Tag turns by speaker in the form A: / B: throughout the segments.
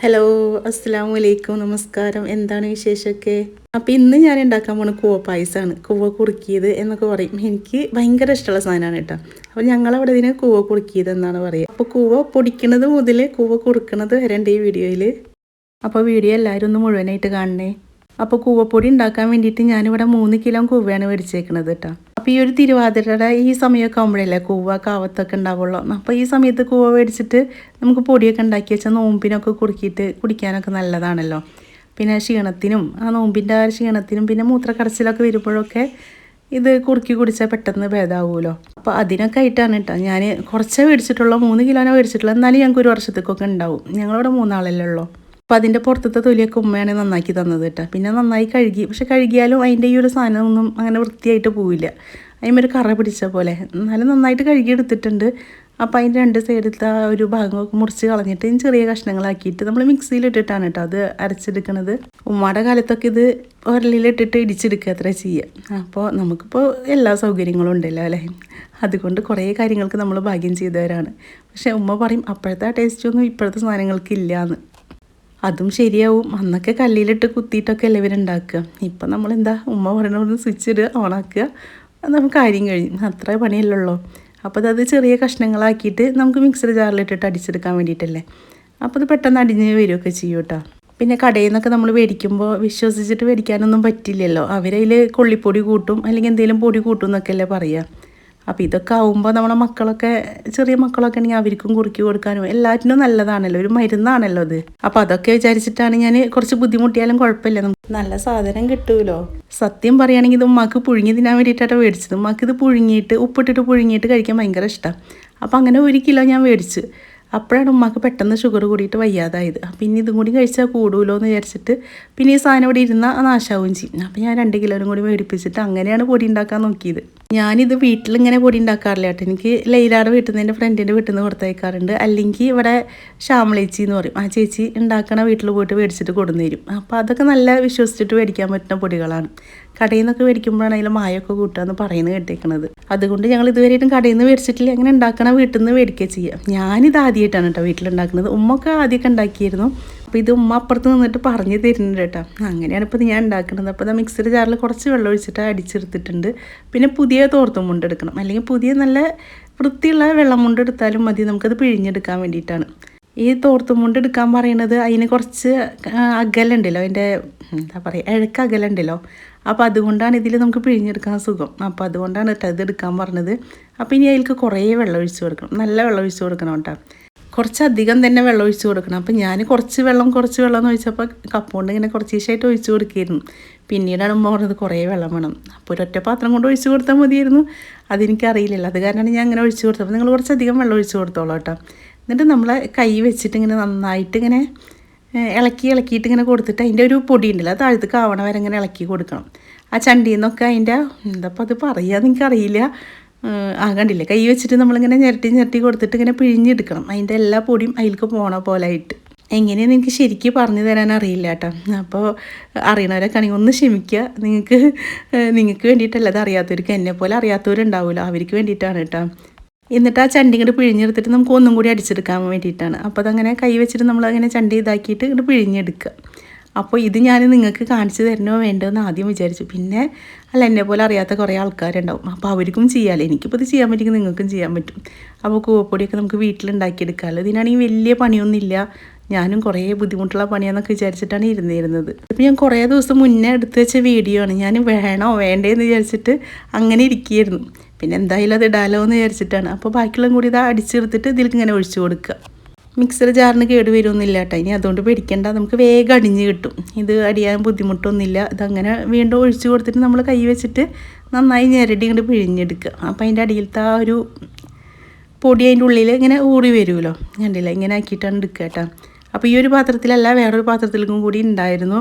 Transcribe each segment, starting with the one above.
A: Hello, അസ്സലാമു അലൈക്കും, നമസ്കാരം. എന്താണ് വിശേഷമൊക്കെ? അപ്പോൾ ഇന്ന് ഞാൻ ഉണ്ടാക്കാൻ പോകുന്ന കൂവ പായസമാണ്. കൂവ കുറുക്കിയത് എന്നൊക്കെ പറയും. എനിക്ക് ഭയങ്കര ഇഷ്ടമുള്ള സാധനമാണ് കേട്ടോ. അപ്പോൾ ഞങ്ങളവിടെ ഇതിന് കൂവ കുറുക്കിയത് എന്നാണ് പറയുക. അപ്പോൾ കൂവ പൊടിക്കുന്നത് മുതൽ കൂവ കുറുക്കുന്നത് വരെ ഉണ്ട് ഈ വീഡിയോയിൽ. അപ്പോൾ വീഡിയോ എല്ലാവരും ഒന്ന് മുഴുവനായിട്ട് കാണണേ. അപ്പോൾ കൂവപ്പൊടി ഉണ്ടാക്കാൻ വേണ്ടിയിട്ട് ഞാനിവിടെ 3 കിലോ കൂവയാണ് മേടിച്ചേക്കുന്നത് കേട്ടോ. അപ്പോൾ ഈ ഒരു തിരുവാതിരയുടെ ഈ സമയമൊക്കെ ആകുമ്പോഴല്ലേ കൂവ കാവത്തൊക്കെ ഉണ്ടാവുള്ളൂ. അപ്പോൾ ഈ സമയത്ത് കൂവ മേടിച്ചിട്ട് നമുക്ക് പൊടിയൊക്കെ ഉണ്ടാക്കി വെച്ചാൽ നോമ്പിനൊക്കെ കുറുക്കിയിട്ട് കുടിക്കാനൊക്കെ നല്ലതാണല്ലോ. പിന്നെ ക്ഷീണത്തിനും ആ നോമ്പിൻ്റെ ക്ഷീണത്തിനും പിന്നെ മൂത്രക്കടച്ചിലൊക്കെ വരുമ്പോഴൊക്കെ ഇത് കുറുക്കി കുടിച്ചാൽ പെട്ടെന്ന് ഭേദമാവുമല്ലോ. അപ്പോൾ അതിനൊക്കെ ആയിട്ടാണ് കേട്ടോ ഞാൻ കുറച്ചേ മേടിച്ചിട്ടുള്ളൂ. 3 കിലോനെ മേടിച്ചിട്ടുള്ളൂ. എന്നാലും ഞങ്ങൾക്ക് ഒരു വർഷത്തേക്കൊക്കെ ഉണ്ടാവും. ഞങ്ങളിവിടെ 3 ആളല്ലേ ഉള്ളൂ. അപ്പോൾ അതിൻ്റെ പുറത്തത്തെ തൊലിയൊക്കെ ഉമ്മയാണ് നന്നാക്കി തന്നത് കേട്ടോ. പിന്നെ നന്നായി കഴുകി. പക്ഷെ കഴുകിയാലും അതിൻ്റെ ഈ ഒരു സാധനമൊന്നും അങ്ങനെ വൃത്തിയായിട്ട് പോവില്ല. അതിന്മേൽ കറ പിടിച്ച പോലെ. എന്നാലും നന്നായിട്ട് കഴുകി എടുത്തിട്ടുണ്ട്. അപ്പോൾ അതിൻ്റെ 2 സൈഡിലത്തെ ആ ഒരു ഭാഗമൊക്കെ മുറിച്ച് കളഞ്ഞിട്ട് ചെറിയ കഷ്ണങ്ങളാക്കിയിട്ട് നമ്മൾ മിക്സിയിലിട്ടിട്ടാണ് കേട്ടോ അത് അരച്ചെടുക്കണത്. ഉമ്മയുടെ കാലത്തൊക്കെ ഇത് ഉരലിലിട്ടിട്ട് ഇടിച്ചെടുക്കുക അത്ര ചെയ്യുക. അപ്പോൾ നമുക്കിപ്പോൾ എല്ലാ സൗകര്യങ്ങളും ഉണ്ടല്ലോ അല്ലേ. അതുകൊണ്ട് കുറേ കാര്യങ്ങൾക്ക് നമ്മൾ ഭാഗ്യം ചെയ്തവരാണ്. പക്ഷേ ഉമ്മ പറയും അപ്പോഴത്തെ ആ ടേസ്റ്റൊന്നും ഇപ്പോഴത്തെ സാധനങ്ങൾക്ക് ഇല്ലയെന്ന്. അതും ശരിയാവും. അന്നൊക്കെ കല്ലിലിട്ട് കുത്തിയിട്ടൊക്കെ അല്ലേ ഇവരുണ്ടാക്കുക. ഇപ്പം നമ്മളെന്താ ഉമ്മ പറയണ സ്വിച്ച് ഇടുക, ഓണാക്കുക, നമുക്ക് കാര്യം കഴിഞ്ഞു. അത്ര പണിയല്ലുള്ളൂ. അപ്പോൾ അത് ചെറിയ കഷ്ണങ്ങളാക്കിയിട്ട് നമുക്ക് മിക്സർ ജാറിലിട്ടിട്ട് അടിച്ചെടുക്കാൻ വേണ്ടിയിട്ടല്ലേ. അപ്പോൾ അത് പെട്ടെന്ന് അടിഞ്ഞ് വരികയൊക്കെ ചെയ്യും കേട്ടോ. പിന്നെ കടയിൽ നിന്നൊക്കെ നമ്മൾ മേടിക്കുമ്പോൾ വിശ്വസിച്ചിട്ട് മേടിക്കാനൊന്നും പറ്റില്ലല്ലോ. അവരതിൽ കൊള്ളിപ്പൊടി കൂട്ടും അല്ലെങ്കിൽ എന്തെങ്കിലും പൊടി കൂട്ടും എന്നൊക്കെ അല്ലേ പറയുക. അപ്പോൾ ഇതൊക്കെ ആവുമ്പോൾ നമ്മളെ മക്കളൊക്കെ ചെറിയ മക്കളൊക്കെ ആണെങ്കിൽ അവർക്കും കുറുക്കി കൊടുക്കാനും എല്ലാറ്റിനും നല്ലതാണല്ലോ, ഒരു മരുന്നാണല്ലോ അത്. അപ്പോൾ അതൊക്കെ വിചാരിച്ചിട്ടാണ് ഞാൻ കുറച്ച് ബുദ്ധിമുട്ടിയാലും കുഴപ്പമില്ല, നമുക്ക് നല്ല സാധനം കിട്ടുമല്ലോ. സത്യം പറയുകയാണെങ്കിൽ ഇത് ഉമ്മാക്ക് പുഴുങ്ങി തിന്നാൻ വേണ്ടിയിട്ടാണ് മേടിച്ചത്. ഉമ്മാക്ക് ഇത് പുഴുങ്ങിയിട്ട് ഉപ്പിട്ടിട്ട് പുഴുങ്ങിയിട്ട് കഴിക്കാൻ ഭയങ്കര ഇഷ്ടമാണ്. അപ്പോൾ അങ്ങനെ 1 കിലോ ഞാൻ മേടിച്ചു. അപ്പോഴാണ് ഉമ്മാക്ക് പെട്ടെന്ന് ഷുഗർ കൂടിയിട്ട് വയ്യാതായത്. അപ്പം ഇനി ഇതും കൂടി കഴിച്ചാൽ കൂടുമല്ലോ എന്ന് വിചാരിച്ചിട്ട് പിന്നെ ഈ സാധനം ഇവിടെ ഇരുന്നാൽ നാശാവും ചെയ്യും. അപ്പോൾ ഞാൻ 2 കിലോനും കൂടി മേടിപ്പിച്ചിട്ട് അങ്ങനെയാണ് പൊടി ഉണ്ടാക്കാൻ നോക്കിയത്. ഞാനിത് വീട്ടിലിങ്ങനെ പൊടി ഉണ്ടാക്കാറില്ല കേട്ടോ. എനിക്ക് ലൈലാടെ വീട്ടിൽ നിന്ന് എൻ്റെ ഫ്രണ്ടിൻ്റെ വീട്ടിൽ നിന്ന് കൊടുത്തയക്കാറുണ്ട്. അല്ലെങ്കിൽ ഇവിടെ ശ്യാമളേച്ചി എന്ന് പറയും, ആ ചേച്ചി ഉണ്ടാക്കണ വീട്ടിൽ പോയിട്ട് മേടിച്ചിട്ട് കൊടുന്നു തരും. അപ്പോൾ അതൊക്കെ നല്ല വിശ്വസിച്ചിട്ട് മേടിക്കാൻ പറ്റുന്ന പൊടികളാണ്. കടയിൽ നിന്നൊക്കെ മേടിക്കുമ്പോഴാണ് അതിൽ മായമൊക്കെ കൂട്ടുക എന്ന് പറയുന്നത് കേട്ടേക്കുന്നത്. അതുകൊണ്ട് ഞങ്ങൾ ഇതുവരെയായിട്ടും കടയിൽ നിന്ന് മേടിച്ചിട്ടില്ല. അങ്ങനെ ഉണ്ടാക്കണ വീട്ടിൽ നിന്ന് മേടിക്കുക ചെയ്യുക. ഞാനിത് ആദ്യമായിട്ടാണ് കേട്ടോ വീട്ടിലുണ്ടാക്കുന്നത്. ഉമ്മൊക്കെ ആദ്യമൊക്കെ ഉണ്ടാക്കിയിരുന്നു. അപ്പോൾ ഇത് ഉമ്മ അപ്പുറത്ത് നിന്നിട്ട് പറഞ്ഞു തരുന്നുണ്ട് കേട്ടോ. അങ്ങനെയാണ് ഇപ്പോൾ ഞാൻ ഉണ്ടാക്കുന്നത്. അപ്പോൾ മിക്സർ ജാറിൽ കുറച്ച് വെള്ളം ഒഴിച്ചിട്ട് അടിച്ചെടുത്തിട്ടുണ്ട്. പിന്നെ പുതിയ തോർത്തും മുണ്ടെടുക്കണം, അല്ലെങ്കിൽ പുതിയ നല്ല വൃത്തിയുള്ള വെള്ളം മുണ്ടെടുത്താലും മതി. നമുക്കത് പിഴിഞ്ഞെടുക്കാൻ വേണ്ടിയിട്ടാണ്. ഈ തോർത്തും മുണ്ടെടുക്കാൻ പറയുന്നത് അതിന് കുറച്ച് അകലുണ്ടല്ലോ, അതിൻ്റെ എന്താ പറയുക, ഇഴക്ക് അകലുണ്ടല്ലോ. അപ്പോൾ അതുകൊണ്ടാണ് ഇതിൽ നമുക്ക് പിഴിഞ്ഞെടുക്കാൻ സുഖം. അപ്പോൾ അതുകൊണ്ടാണ് കേട്ടോ ഇത് എടുക്കാൻ പറഞ്ഞത്. അപ്പോൾ ഇനി അതിലേക്ക് കുറേ വെള്ളം ഒഴിച്ച് കൊടുക്കണം, നല്ല വെള്ളം ഒഴിച്ച് കൊടുക്കണം കേട്ടോ. കുറച്ചധികം തന്നെ വെള്ളം ഒഴിച്ച് കൊടുക്കണം. അപ്പോൾ ഞാൻ കുറച്ച് വെള്ളം എന്ന് ഒഴിച്ചപ്പോൾ കപ്പ് കൊണ്ട് ഇങ്ങനെ കുറച്ച് ദിവസമായിട്ട് ഒഴിച്ച് കൊടുക്കുകയായിരുന്നു. പിന്നീടാണ് ഉമ്മ പറഞ്ഞത് കുറേ വെള്ളം വേണം. അപ്പോൾ ഒരൊറ്റ പാത്രം കൊണ്ട് ഒഴിച്ച് കൊടുത്താൽ മതിയായിരുന്നു. അതെനിക്കറിയില്ലല്ലോ, അത് കാരണമാണ് ഞാൻ അങ്ങനെ ഒഴിച്ച് കൊടുത്തത്. അപ്പോൾ നിങ്ങൾ കുറച്ചധികം വെള്ളം ഒഴിച്ച് കൊടുത്തോളൂ കേട്ടോ. എന്നിട്ട് നമ്മൾ കൈ വെച്ചിട്ട് ഇങ്ങനെ നന്നായിട്ട് ഇങ്ങനെ ഇളക്കിയിട്ട് ഇങ്ങനെ കൊടുത്തിട്ട് അതിൻ്റെ ഒരു പൊടി ഉണ്ടല്ലോ അത് താഴത്തേക്ക് ആവണ വരെ ഇങ്ങനെ ഇളക്കി കൊടുക്കണം. ആ ചണ്ടിയിൽ നിന്നൊക്കെ അതിൻ്റെ എന്താപ്പോൾ അത് പറയാമെന്ന് എനിക്കറിയില്ല. കണ്ടില്ലേ, കൈ വെച്ചിട്ട് നമ്മളിങ്ങനെ ഞെരട്ടി കൊടുത്തിട്ട് ഇങ്ങനെ പിഴിഞ്ഞെടുക്കണം. അതിൻ്റെ എല്ലാ പൊടിയും അതിലേക്ക് പോണ പോലെ ആയിട്ട്. എങ്ങനെയാണെന്ന് എനിക്ക് ശരിക്കും പറഞ്ഞു തരാൻ അറിയില്ല കേട്ടോ. അപ്പോൾ അറിയണവരൊക്കെ ആണെങ്കിൽ ഒന്ന് ക്ഷമിക്കുക. നിങ്ങൾക്ക് വേണ്ടിയിട്ടല്ല അത്. അറിയാത്തവർക്ക്, എന്നെ പോലെ അറിയാത്തവരുണ്ടാവുമല്ലോ, അവർക്ക് വേണ്ടിയിട്ടാണ് കേട്ടോ. എന്നിട്ട് ആ ചണ്ടി ഇങ്ങോട്ട് പിഴിഞ്ഞെടുത്തിട്ട് നമുക്ക് ഒന്നും കൂടി അടിച്ചെടുക്കാൻ വേണ്ടിയിട്ടാണ്. അപ്പോൾ അതങ്ങനെ കൈ വെച്ചിട്ട് നമ്മളങ്ങനെ ചണ്ടി ഇതാക്കിയിട്ട് ഇങ്ങോട്ട് പിഴിഞ്ഞെടുക്കുക. അപ്പോൾ ഇത് ഞാൻ നിങ്ങൾക്ക് കാണിച്ചു തരണോ വേണ്ടതെന്ന് ആദ്യം വിചാരിച്ചു. പിന്നെ അല്ല, എന്നെ പോലെ അറിയാത്ത കുറേ ആൾക്കാരുണ്ടാവും. അപ്പോൾ അവർക്കും ചെയ്യാമല്ലോ. എനിക്കിപ്പോൾ ഇത് ചെയ്യാൻ പറ്റുമെങ്കിൽ നിങ്ങൾക്കും ചെയ്യാൻ പറ്റും. അപ്പോൾ കൂവപ്പൊടിയൊക്കെ നമുക്ക് വീട്ടിലുണ്ടാക്കിയെടുക്കാമല്ലോ. ഇതിനാണെങ്കിൽ വലിയ പണിയൊന്നുമില്ല. ഞാനും കുറേ ബുദ്ധിമുട്ടുള്ള പണിയാണെന്നൊക്കെ വിചാരിച്ചിട്ടാണ് ഇരുന്നിരുന്നത്. ഇപ്പോൾ ഞാൻ കുറേ ദിവസം മുന്നേ എടുത്ത് വെച്ച വീഡിയോ ആണ്. ഞാൻ വേണോ വേണ്ടേന്ന് വിചാരിച്ചിട്ട് അങ്ങനെ ഇരിക്കുകയായിരുന്നു. പിന്നെ എന്തായാലും അത് ഇടാലോ എന്ന് വിചാരിച്ചിട്ടാണ്. അപ്പോൾ ബാക്കിയുള്ളതും കൂടി ഇത് അടിച്ചെടുത്തിട്ട് ഇതിലേക്ക് ഇങ്ങനെ ഒഴിച്ചു കൊടുക്കുക. മിക്സർ ജാറിന് കേട് വരുമൊന്നുമില്ല കേട്ടോ. ഇനി അതുകൊണ്ട് പേടിക്കേണ്ട, നമുക്ക് വേഗം അടിഞ്ഞ് കിട്ടും. ഇത് അടിയാൻ ബുദ്ധിമുട്ടൊന്നുമില്ല. ഇതങ്ങനെ വീണ്ടും ഒഴിച്ച് കൊടുത്തിട്ട് നമ്മൾ കൈ വെച്ചിട്ട് നന്നായി ഞെരടി ഇങ്ങോട്ട് പിഴിഞ്ഞെടുക്കുക. അപ്പോൾ അതിൻ്റെ അടിയിലത്തെ ആ ഒരു പൊടി അതിൻ്റെ ഉള്ളിൽ ഇങ്ങനെ ഊറി വരുമല്ലോ, കണ്ടില്ല, ഇങ്ങനെ ആക്കിയിട്ടാണ് എടുക്കുക കേട്ടോ. അപ്പോൾ ഈ ഒരു പാത്രത്തിലല്ല, വേറൊരു പാത്രത്തിലേക്കും കൂടി ഉണ്ടായിരുന്നു.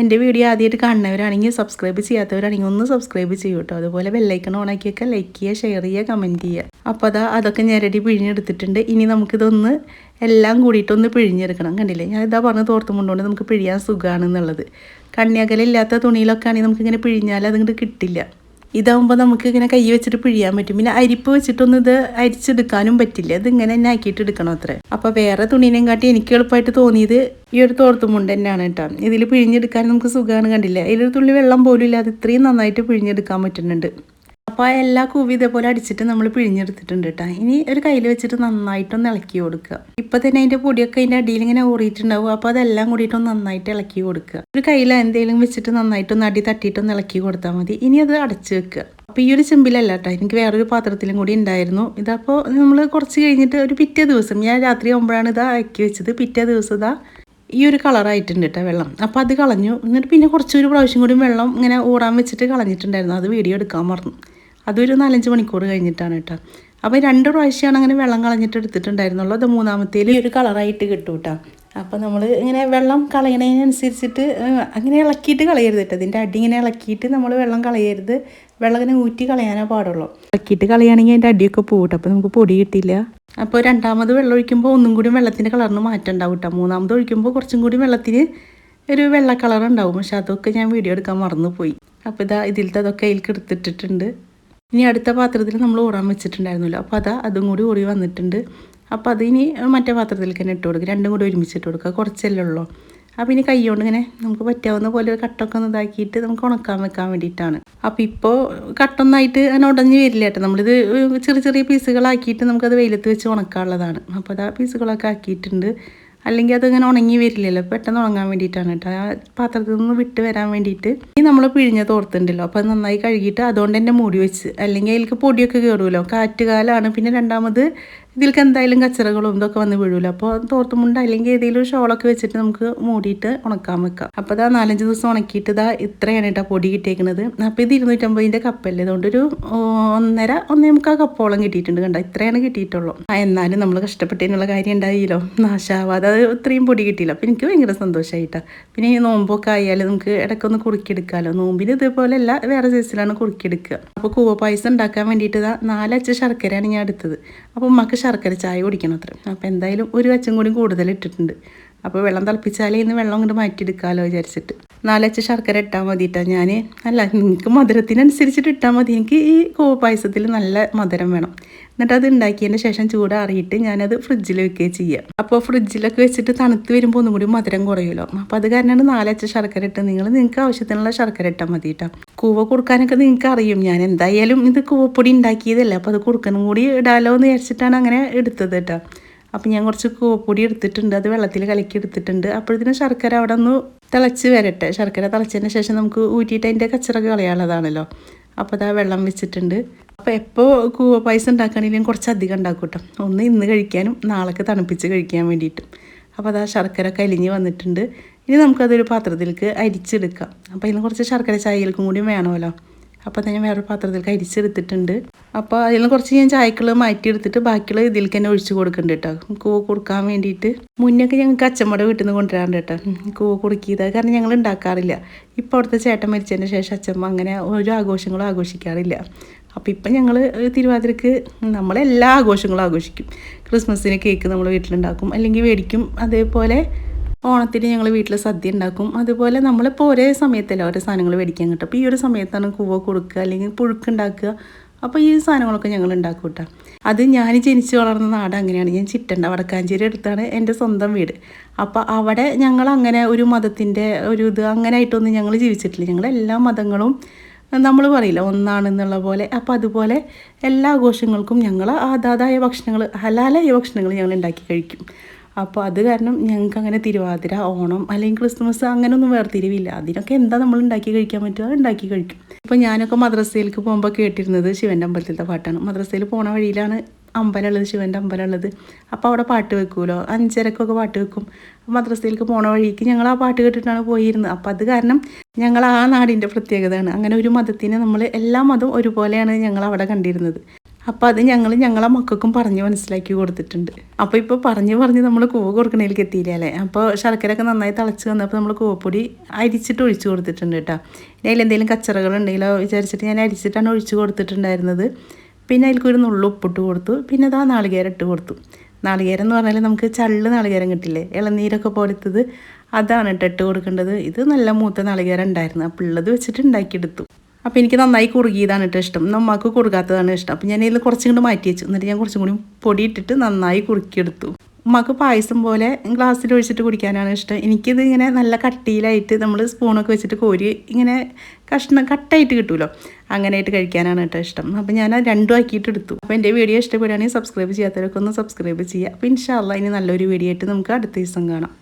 A: എൻ്റെ വീഡിയോ ആദ്യമായിട്ട് കാണുന്നവരാണെങ്കിൽ, സബ്സ്ക്രൈബ് ചെയ്യാത്തവരാണെങ്കിൽ ഒന്ന് സബ്സ്ക്രൈബ് ചെയ്യൂ കേട്ടോ. അതുപോലെ ബെല്ലൈക്കൺ ഓണാക്കിയൊക്കെ ലൈക്ക് ചെയ്യുക, ഷെയർ ചെയ്യുക, കമൻറ്റ് ചെയ്യുക. അപ്പോൾ അതൊക്കെ ഞെരടി പിഴിഞ്ഞെടുത്തിട്ടുണ്ട്. ഇനി നമുക്കിതൊന്ന് എല്ലാം കൂടിയിട്ടൊന്ന് പിഴിഞ്ഞെടുക്കണം. കണ്ടില്ലേ, ഞാൻ ഇതാ പറഞ്ഞ് തോർത്തും കൊണ്ടുകൊണ്ട് നമുക്ക് പിഴിയാൻ സുഖമാണെന്നുള്ളത്. കണ്ണിയകലില്ലാത്ത തുണിയിലൊക്കെ ആണെങ്കിൽ നമുക്കിങ്ങനെ പിഴിഞ്ഞാൽ അതിങ്ങോട്ട് കിട്ടില്ല. ഇതാകുമ്പോൾ നമുക്ക് ഇങ്ങനെ കൈ വെച്ചിട്ട് പിഴിയാൻ പറ്റും. പിന്നെ അരിപ്പ് വെച്ചിട്ടൊന്നും ഇത് അരിച്ചെടുക്കാനും പറ്റില്ല. ഇത് ഇങ്ങനെ തന്നെ ആക്കിയിട്ട് എടുക്കണം അത്രേ. അപ്പോൾ വേറെ തുണീനെയും കാട്ടി എനിക്ക് എളുപ്പമായിട്ട് തോന്നിയത് ഈ ഒരു തോർത്തുമുണ്ട് തന്നെയാണ് കേട്ടോ. ഇതിൽ പിഴിഞ്ഞെടുക്കാൻ നമുക്ക് സുഖമാണ്. കണ്ടില്ല, ഇതിലൊരു തുള്ളി വെള്ളം പോലും ഇല്ലാതെ ഇത്രയും നന്നായിട്ട് പിഴിഞ്ഞെടുക്കാൻ പറ്റുന്നുണ്ട്. അപ്പോൾ എല്ലാ കൂവി ഇതേപോലെ അടിച്ചിട്ട് നമ്മൾ പിഴിഞ്ഞെടുത്തിട്ടുണ്ട് കേട്ടോ. ഇനി ഒരു കയ്യിൽ വെച്ചിട്ട് നന്നായിട്ടൊന്ന് ഇളക്കി കൊടുക്കുക. ഇപ്പം തന്നെ അതിൻ്റെ പൊടിയൊക്കെ അതിൻ്റെ അടിയിൽ ഇങ്ങനെ ഊറിയിട്ടുണ്ടാവും. അപ്പോൾ അതെല്ലാം കൂടിയിട്ടൊന്ന് നന്നായിട്ട് ഇളക്കി കൊടുക്കുക. ഒരു കയ്യിൽ എന്തെങ്കിലും വെച്ചിട്ട് നന്നായിട്ടൊന്ന് അടി തട്ടിയിട്ടൊന്ന് ഇളക്കി കൊടുത്താൽ മതി. ഇനി അത് അടച്ച് വെക്കുക. അപ്പോൾ ഈ ഒരു ചെമ്പിലല്ല കേട്ടോ, എനിക്ക് വേറൊരു പാത്രത്തിലും കൂടി ഉണ്ടായിരുന്നു. ഇതപ്പോൾ നമ്മൾ കുറച്ച് കഴിഞ്ഞിട്ട് ഒരു പിറ്റേ ദിവസം, ഞാൻ രാത്രി ആകുമ്പോഴാണ് ഇതാ ആക്കി വെച്ചത്. പിറ്റേ ദിവസം ഇതാ ഈ ഒരു കളറായിട്ടുണ്ട് കേട്ടോ വെള്ളം. അപ്പോൾ അത് കളഞ്ഞു. എന്നിട്ട് പിന്നെ കുറച്ചൊരു പ്രാവശ്യം കൂടി വെള്ളം ഇങ്ങനെ ഊറാൻ വെച്ചിട്ട് കളഞ്ഞിട്ടുണ്ടായിരുന്നു. അത് വീഡിയോ എടുക്കാൻ മറന്നു. അതൊരു 4-5 മണിക്കൂർ കഴിഞ്ഞിട്ടാണ് കേട്ടോ. അപ്പോൾ 2 പ്രാവശ്യമാണ് അങ്ങനെ വെള്ളം കളഞ്ഞിട്ട് എടുത്തിട്ടുണ്ടായിരുന്നുള്ളൂ. അത് മൂന്നാമത്തേൽ ഈ ഒരു കളറായിട്ട് കിട്ടും കേട്ടോ. അപ്പോൾ നമ്മൾ ഇങ്ങനെ വെള്ളം കളയണതിനനുസരിച്ചിട്ട് അങ്ങനെ ഇളക്കിയിട്ട് കളയരുത് കേട്ടോ. ഇതിൻ്റെ അടി ഇങ്ങനെ ഇളക്കിയിട്ട് നമ്മൾ വെള്ളം കളയരുത്. വെള്ളം ഇങ്ങനെ ഊറ്റി കളയാനേ പാടുള്ളൂ. ഇളക്കിയിട്ട് കളയുകയാണെങ്കിൽ അതിൻ്റെ അടിയൊക്കെ പോകട്ടെ. അപ്പോൾ നമുക്ക് പൊടി കിട്ടില്ല. അപ്പോൾ രണ്ടാമത് വെള്ളം ഒഴിക്കുമ്പോൾ ഒന്നും കൂടി വെള്ളത്തിൻ്റെ കളറിന് മാറ്റം ഉണ്ടാവും കേട്ടോ. മൂന്നാമത് ഒഴിക്കുമ്പോൾ കുറച്ചും കൂടി വെള്ളത്തിന് ഒരു വെള്ള കളർ ഉണ്ടാവും. പക്ഷെ അതൊക്കെ ഞാൻ വീഡിയോ എടുക്കാൻ മറന്നുപോയി. അപ്പോൾ ഇതാ ഇതിലത്തെ അതൊക്കെ അതിലേക്ക് എടുത്തിട്ടിട്ടുണ്ട്. ഇനി അടുത്ത പാത്രത്തിൽ നമ്മൾ ഊറാൻ വെച്ചിട്ടുണ്ടായിരുന്നല്ലോ. അപ്പോൾ അതും കൂടി ഊറി വന്നിട്ടുണ്ട്. അപ്പോൾ അതിനി മറ്റേ പാത്രത്തിലേക്ക് തന്നെ ഇട്ട് കൊടുക്കുക. രണ്ടും കൂടി ഒരുമിച്ച് ഇട്ട് കൊടുക്കുക. കുറച്ചല്ലേ ഉള്ളൂ. അപ്പോൾ ഇനി കൈ കൊണ്ട് ഇങ്ങനെ നമുക്ക് പറ്റാവുന്ന പോലെ ഒരു കട്ടൊക്കെ ഒന്ന് ഇതാക്കിയിട്ട് നമുക്ക് ഉണക്കാൻ വെക്കാൻ വേണ്ടിയിട്ടാണ്. അപ്പോൾ ഇപ്പോൾ കട്ടൊന്നായിട്ട് അങ്ങനെ ഉടഞ്ഞ് വരില്ല കേട്ടോ. നമ്മളിത് ചെറിയ ചെറിയ പീസുകളാക്കിയിട്ട് നമുക്കത് വെയിലത്ത് വെച്ച് ഉണക്കാനുള്ളതാണ്. അപ്പോൾ അത് ആ പീസുകളൊക്കെ ആക്കിയിട്ടുണ്ട്. അല്ലെങ്കിൽ അതിങ്ങനെ ഉണങ്ങി വരില്ലല്ലോ, പെട്ടെന്ന് ഉണങ്ങാൻ വേണ്ടിയിട്ടാണ് കേട്ടോ. ആ പാത്രത്തിൽ നിന്ന് വിട്ട് വരാൻ വേണ്ടിയിട്ട്. ഇനി നമ്മൾ പിഴിഞ്ഞ തോർത്തുണ്ടല്ലോ, അപ്പോൾ അത് നന്നായി കഴുകിയിട്ട് അതുകൊണ്ട് തന്നെ മൂടി വെച്ച്, അല്ലെങ്കിൽ അതിലേക്ക് പൊടിയൊക്കെ കയറുമല്ലോ. കാറ്റുകാലമാണ്. പിന്നെ രണ്ടാമത് ഇതിലേക്ക് എന്തായാലും കച്ചറകളും ഇതൊക്കെ വന്ന് വീഴുമല്ലോ. അപ്പോൾ തോർത്തുമുണ്ട് അല്ലെങ്കിൽ ഏതെങ്കിലും ഷോളൊക്കെ വെച്ചിട്ട് നമുക്ക് മൂടിയിട്ട് ഉണക്കാൻ വെക്കാം. അപ്പോൾ ഇതാ 4-5 ദിവസം ഉണക്കിയിട്ട് ഇതാ ഇത്രയാണ് കേട്ടോ പൊടി കിട്ടിയേക്കുന്നത്. അപ്പോൾ ഇത് 250ൻ്റെ കപ്പല്ലേ, അതുകൊണ്ടൊരു 1.5-1.25 കപ്പോളം കിട്ടിയിട്ടുണ്ട്. കണ്ടോ, ഇത്രയാണ് കിട്ടിയിട്ടുള്ളൂ. എന്നാലും നമ്മൾ കഷ്ടപ്പെട്ടതിനുള്ള കാര്യം ഉണ്ടായില്ലോ, നാശാവാതെ അത് ഇത്രയും പൊടി കിട്ടിയില്ല. അപ്പോൾ എനിക്ക് ഭയങ്കര സന്തോഷമായിട്ടാണ്. പിന്നെ ഈ നോമ്പൊക്കെ ആയാലും നമുക്ക് ഇടയ്ക്കൊന്ന് കുറുക്കിയെടുക്കാമല്ലോ. നോമ്പിന് ഇതേപോലെ അല്ല, വേറെ സൈസിലാണ് കുറുക്കിയെടുക്കുക. അപ്പോൾ കൂവ പായസം ഉണ്ടാക്കാൻ വേണ്ടിയിട്ട് ഇതാ 4 അച്ച് ശർക്കരയാണ് ഞാൻ എടുത്തത്. അപ്പോൾ ഉമ്മക്ക് ശർക്കര ചായ കുടിക്കണം അത്ര. അപ്പോൾ എന്തായാലും ഒരു അച്ചും കൂടി കൂടുതൽ ഇട്ടിട്ടുണ്ട്. അപ്പോൾ വെള്ളം തിളപ്പിച്ചാലേ ഇന്ന് വെള്ളം കൊണ്ട് മാറ്റിയെടുക്കാമല്ലോ വിചാരിച്ചിട്ട് 4 അച്ച് ശർക്കര ഇട്ടാൽ മതിയിട്ടാ. ഞാൻ അല്ല, നിങ്ങൾക്ക് മധുരത്തിനനുസരിച്ചിട്ട് ഇട്ടാൽ മതി. എനിക്ക് ഈ കൂവ പായസത്തിൽ നല്ല മധുരം വേണം. എന്നിട്ട് അത് ഉണ്ടാക്കിയതിന് ശേഷം ചൂടാറിയിട്ട് ഞാനത് ഫ്രിഡ്ജിൽ വെക്കുകയും ചെയ്യുക. അപ്പോൾ ഫ്രിഡ്ജിലൊക്കെ വെച്ചിട്ട് തണുത്ത് വരുമ്പോൾ ഒന്നും കൂടി മധുരം കുറയുമല്ലോ. അപ്പോൾ അത് കാരണമാണ് 4 അച്ച് ശർക്കര ഇട്ട്. നിങ്ങൾക്ക് ആവശ്യത്തിനുള്ള ശർക്കര ഇട്ടാൽ മതി കേട്ടോ. കൂവ കൊടുക്കാനൊക്കെ നിങ്ങൾക്ക് അറിയും. ഞാൻ എന്തായാലും ഇത് കൂവപ്പൊടി ഉണ്ടാക്കിയതല്ലേ, അപ്പോൾ അത് കൊടുക്കണം കൂടി ഇടാലോ എന്ന് വിചാരിച്ചിട്ടാണ് അങ്ങനെ എടുത്തത് കേട്ടോ. അപ്പോൾ ഞാൻ കുറച്ച് കൂവപ്പൊടി എടുത്തിട്ടുണ്ട്. അത് വെള്ളത്തിൽ കലക്കി എടുത്തിട്ടുണ്ട്. അപ്പോഴത്തേനും ശർക്കര അവിടെ ഒന്ന് തിളച്ച് വരട്ടെ. ശർക്കര തിളച്ചതിന് ശേഷം നമുക്ക് ഊറ്റിയിട്ട് അതിൻ്റെ കച്ചറൊക്കെ കളയാനുള്ളതാണല്ലോ. അപ്പോൾ അതാ വെള്ളം വെച്ചിട്ടുണ്ട്. അപ്പോൾ എപ്പോൾ കൂവ പായസം ഉണ്ടാക്കുകയാണെങ്കിലും കുറച്ചധികം ഉണ്ടാക്കും കേട്ടോ. ഒന്ന് ഇന്ന് കഴിക്കാനും നാളേക്ക് തണുപ്പിച്ച് കഴിക്കാൻ വേണ്ടിയിട്ടും. അപ്പോൾ അതാ ശർക്കര കലിഞ്ഞ് വന്നിട്ടുണ്ട്. ഇനി നമുക്കതൊരു പാത്രത്തിലേക്ക് അരിച്ചെടുക്കാം. അപ്പോൾ അതിന് കുറച്ച് ശർക്കര ചായകൾക്കും കൂടി വേണമല്ലോ. അപ്പോൾ തന്നെ വേറൊരു പാത്രത്തിലേക്ക് അരിച്ചെടുത്തിട്ടുണ്ട്. അപ്പോൾ അതിൽ നിന്ന് കുറച്ച് ഞാൻ ചായക്കുള്ള മാറ്റിയെടുത്തിട്ട് ബാക്കിയുള്ള ഇതിലേക്ക് തന്നെ ഒഴിച്ച് കൊടുക്കുന്നുണ്ട് കേട്ടോ, കൂവ കൊടുക്കാൻ വേണ്ടിയിട്ട്. മുന്നൊക്കെ ഞങ്ങൾക്ക് അച്ഛമ്മയുടെ വീട്ടിൽ നിന്ന് കൊണ്ടുവരാറുണ്ട് കേട്ടോ കൂവ കുറുക്കിയത്. കാരണം ഞങ്ങൾ ഉണ്ടാക്കാറില്ല. ഇപ്പോൾ അവിടുത്തെ ചേട്ടൻ മരിച്ചതിന് ശേഷം അച്ഛമ്മ അങ്ങനെ ഒരു ആഘോഷങ്ങളും ആഘോഷിക്കാറില്ല. അപ്പോൾ ഇപ്പം ഞങ്ങൾ തിരുവാതിരക്ക് നമ്മളെല്ലാ ആഘോഷങ്ങളും ആഘോഷിക്കും. ക്രിസ്മസിന് കേക്ക് നമ്മൾ വീട്ടിലുണ്ടാക്കും, അല്ലെങ്കിൽ മേടിക്കും. അതേപോലെ ഓണത്തിന് ഞങ്ങൾ വീട്ടിൽ സദ്യ ഉണ്ടാക്കും. അതുപോലെ നമ്മളിപ്പോൾ ഒരേ സമയത്തല്ല ഓരോ സാധനങ്ങൾ മേടിക്കാൻ കിട്ടും. അപ്പോൾ ഈ ഒരു സമയത്താണ് കൂവ കൊടുക്കുക അല്ലെങ്കിൽ പുഴുക്കുണ്ടാക്കുക. അപ്പോൾ ഈ സാധനങ്ങളൊക്കെ ഞങ്ങൾ ഉണ്ടാക്കും കേട്ടോ. അത് ഞാൻ ജനിച്ച് വളർന്ന നാട് അങ്ങനെയാണ്. ഞാൻ ചിറ്റണ്ട വടക്കാഞ്ചേരി അടുത്താണ് എൻ്റെ സ്വന്തം വീട്. അപ്പോൾ അവിടെ ഞങ്ങൾ അങ്ങനെ ഒരു മതത്തിൻ്റെ ഒരു ഇത് അങ്ങനെ ആയിട്ടൊന്നും ഞങ്ങൾ ജീവിച്ചിട്ടില്ല. ഞങ്ങൾ എല്ലാ മതങ്ങളും നമ്മൾ പറയില്ല ഒന്നാണെന്നുള്ള പോലെ. അപ്പോൾ അതുപോലെ എല്ലാ ആഘോഷങ്ങൾക്കും ഞങ്ങൾ അതാതായ ഭക്ഷണങ്ങൾ, ഹലാലായ ഭക്ഷണങ്ങൾ ഞങ്ങൾ ഉണ്ടാക്കി കഴിക്കും. അപ്പോൾ അത് കാരണം ഞങ്ങൾക്ക് അങ്ങനെ തിരുവാതിര, ഓണം അല്ലെങ്കിൽ ക്രിസ്മസ് അങ്ങനെയൊന്നും വേർതിരിവില്ല. അതിനൊക്കെ എന്താ നമ്മൾ ഉണ്ടാക്കി കഴിക്കാൻ പറ്റുക, ഉണ്ടാക്കി കഴിക്കും. ഇപ്പോൾ ഞാനൊക്കെ മദ്രസയിലേക്ക് പോകുമ്പോൾ കേട്ടിരുന്നത് ശിവൻ്റെ അമ്പലത്തിലത്തെ പാട്ടാണ്. മദ്രസയിൽ പോണ വഴിയിലാണ് അമ്പലമുള്ളത്, ശിവൻ്റെ അമ്പലമുള്ളത്. അപ്പോൾ അവിടെ പാട്ട് വെക്കുമല്ലോ, 5:30 പാട്ട് വെക്കും. മദ്രസയിലേക്ക് പോണ വഴിക്ക് ഞങ്ങൾ ആ പാട്ട് കേട്ടിട്ടാണ് പോയിരുന്നത്. അപ്പോൾ അത് കാരണം ഞങ്ങൾ ആ നാടിൻ്റെ പ്രത്യേകതയാണ്. അങ്ങനെ ഒരു മതത്തിന് നമ്മൾ എല്ലാ മതവും ഒരുപോലെയാണ് ഞങ്ങൾ അവിടെ കണ്ടിരുന്നത്. അപ്പോൾ അത് ഞങ്ങളെ മക്കൾക്കും പറഞ്ഞ് മനസ്സിലാക്കി കൊടുത്തിട്ടുണ്ട്. അപ്പോൾ ഇപ്പോൾ പറഞ്ഞ് നമ്മൾ കൂവ കൊടുക്കണേലേക്ക് എത്തിയില്ല അല്ലേ. അപ്പോൾ ശർക്കരയൊക്കെ നന്നായി തിളച്ച് വന്നപ്പോൾ നമ്മൾ കൂവപ്പൊടി അരിച്ചിട്ട് ഒഴിച്ച് കൊടുത്തിട്ടുണ്ട് കേട്ടോ. ഇനി അതിലെന്തെങ്കിലും കച്ചറകൾ ഉണ്ടെങ്കിലോ വിചാരിച്ചിട്ട് ഞാൻ അരിച്ചിട്ടാണ് ഒഴിച്ച് കൊടുത്തിട്ടുണ്ടായിരുന്നത്. പിന്നെ അതിലേക്ക് ഒരു നുള്ളു ഉപ്പിട്ട് കൊടുത്തു. പിന്നെ അതാ നാളികേരം ഇട്ട് കൊടുത്തു. നാളികേരം എന്ന് പറഞ്ഞാൽ നമുക്ക് ചള്ള് നാളികേരം കിട്ടില്ലേ, ഇളനീരൊക്കെ പോലത്തത്, അതാണ് ഇട്ട് കൊടുക്കേണ്ടത്. ഇത് നല്ല മൂത്ത നാളികേരം ഉണ്ടായിരുന്നു. അപ്പോൾ ഉള്ളത് വെച്ചിട്ട് ഉണ്ടാക്കിയെടുത്തു. അപ്പോൾ എനിക്ക് നന്നായി കുറുകിയതാണ് കേട്ടോ ഇഷ്ടം, നമ്മൾക്ക് കുറുകാത്തതാണ് ഇഷ്ടം. അപ്പോൾ ഞാൻ ഇതിൽ കുറച്ചും കൂടി മാറ്റി വെച്ചു. എന്നിട്ട് ഞാൻ കുറച്ചും കൂടി പൊടി ഇട്ടിട്ട് നന്നായി കുറുക്കിയെടുത്തു. ഉമ്മക്ക് പായസം പോലെ ഗ്ലാസ്സിൽ ഒഴിച്ചിട്ട് കുടിക്കാനാണ് ഇഷ്ടം. എനിക്കിത് ഇങ്ങനെ നല്ല കട്ടിയിലായിട്ട് നമ്മൾ സ്പൂണൊക്കെ വെച്ചിട്ട് കോരി ഇങ്ങനെ കഷ്ണം കട്ടായിട്ട് കിട്ടുമല്ലോ, അങ്ങനെയായിട്ട് കഴിക്കാനാണ് കേട്ടോ ഇഷ്ടം. അപ്പോൾ ഞാൻ രണ്ടും ആക്കിയിട്ട് എടുത്തു. അപ്പോൾ എൻ്റെ വീഡിയോ ഇഷ്ടപ്പെടുകയാണെങ്കിൽ സബ്സ്ക്രൈബ് ചെയ്യാത്തവരൊക്കെ ഒന്ന് സബ്സ്ക്രൈബ് ചെയ്യുക. അപ്പോൾ ഇൻഷാ അല്ലാഹ് ഇനി നല്ലൊരു വീഡിയോ ആയിട്ട് നമുക്ക് അടുത്ത ദിവസം കാണാം.